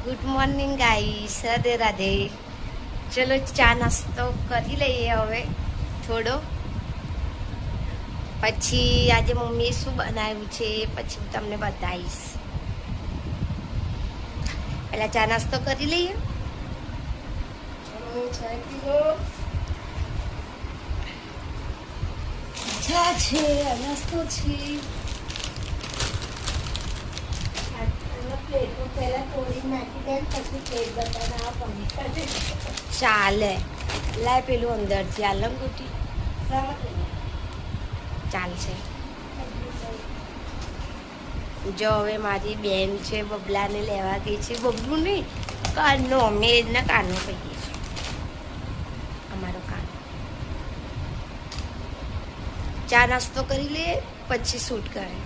Good morning guys, Radhe Radhe. ચલો ચા નાસ્તો કરી લઈએ હવે થોડો. પછી આજે મમ્મીએ શું બનાવ્યું છે પછી હું તમને બતાવીશ. પહેલા ચા નાસ્તો કરી લઈએ. ચા છે, નાસ્તો છે. ચાલે, લાય પેલું અંદરથી આ લંગોટી ચાલશે. જો હવે મારી બેન છે બબલાને લેવા ગઈ છે. બબલું નહીં, કાનો, અમે એને કાનો કહીએ છીએ. અમારો કાનો. ચા નાસ્તો કરી લે પછી શૂટ કરે.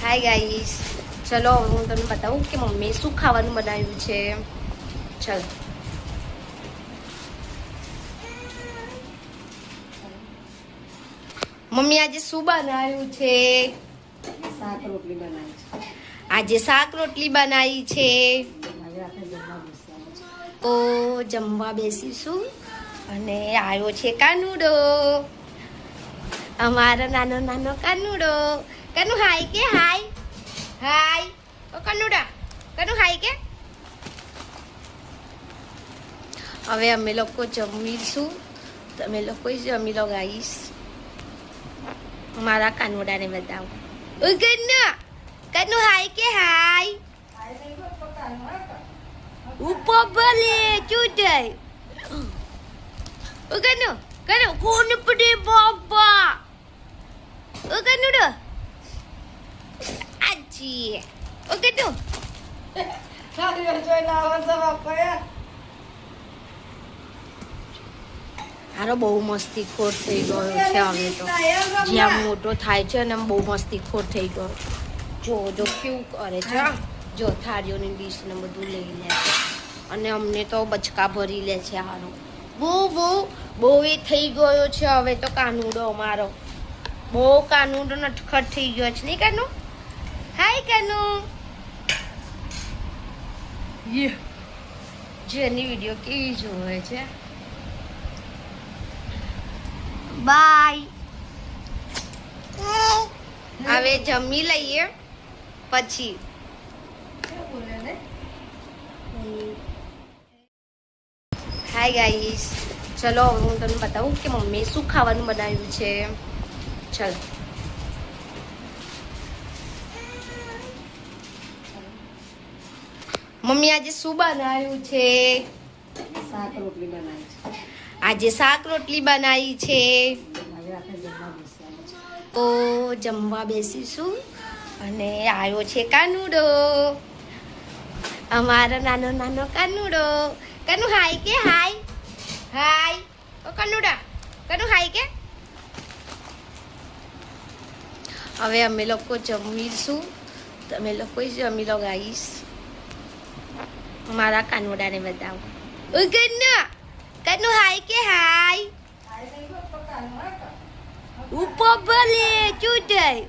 હાય ગાઈસ, ચલો હવે હું તમને બતાવું કે મમ્મીએ શું ખાવાનું બનાવ્યું છે. ચલો મમ્મી આજે શું બનાવ્યું છે? શાક રોટલી બનાવી છે. આજે શાક રોટલી બનાવી છે. તો જમવા બેસીશું. અને આવ્યો છે કાનુડો, અમારો નાનો નાનો કાનુડો. કનુ હાય કે હાય હાય. ઓ કનુડા, કનુ હાય કે. હવે અમે લોકો જમીશું. તમે લોકો જમી લો ગાઈસ. મારા કાનુડાને બતાવો. ઓ કનુ, કનુ હાય કે હાય. ઉપર ભલે ચૂટાય. ઓ કનુ, કનુ કોણ પડે બાબા. ઓ કનુડો આજી. ઓ કનુ હારો બહુ મસ્તીખોર થઈ ગયો છે હવે તો. જ્યાં મોટો થાય છે ને બહુ મસ્તીખોર થઈ ગયો. જો જો કેવું કરે છે. જો થાળીઓની ડીશ ને બધું લઈ લે છે. અને અમને તો બચકા ભરી લે છે. હારો બહુ એ થઈ ગયો છે હવે તો કાનુડો અમારો. બહુ કાનુડો નટખટ થઈ ગયો છે નહીં કાનુ? હાય કાનુ. જેની વિડીયો કેવી જોવે છે. બાય. હવે જમી લઈએ પછી. હાય ગાઈસ, ચલો હવે હું તમને બતાવું કે મમ્મીએ શું ખાવાનું બનાવ્યું છે. ચલો મમ્મી આજે શું બનાવ્યું છે? શાક રોટલી બનાવી છે. આજે શાક રોટલી બનાવી છે. તો જમવા બેસીશું. અને આવ્યો છે કાનુડો, અમારો નાનો નાનો કાનુડો. કનુ હાય કે હાય હાય. ઓ કનુડા, કનુ હાય કે. હવે અમે લોકો જમીશું. તમે લોકો જમી લો ગાઈસ. મારા કાનુડાને બતાવો. ઓ કનુ, કનુ હાય કે હાય. ઉપર ભલે ચૂટાય.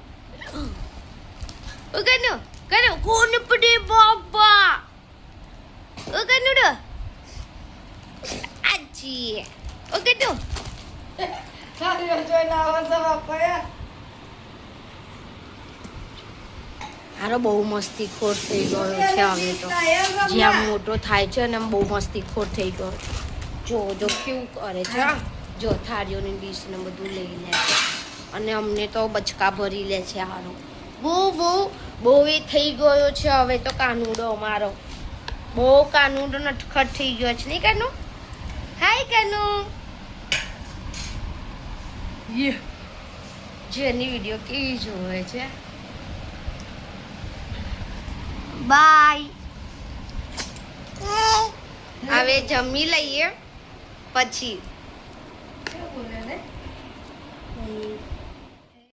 ઓ કનુ, કનુ કોણ પડે બાબા. ઓ કનુડો આજી. ઓ કનુ હારો બહુ મસ્તીખોર થઈ ગયો છે હવે તો. જ્યાં મોટો થાય છે ને બહુ મસ્તીખોર થઈ ગયો. જો જો કેવું કરે છે. જો થાળીઓની ડીશ ને બધું લઈ લે છે. અને અમને તો બચકા ભરી લે છે. હારો બહુ એ થઈ ગયો છે હવે તો કાનુડો અમારો. બહુ કાનુડો નટખટ થઈ ગયો છે નહીં કાનુ? હાય કાનુ. જેની વિડીયો કેવી જોવે છે. બાય. હવે જમી લઈએ પછી.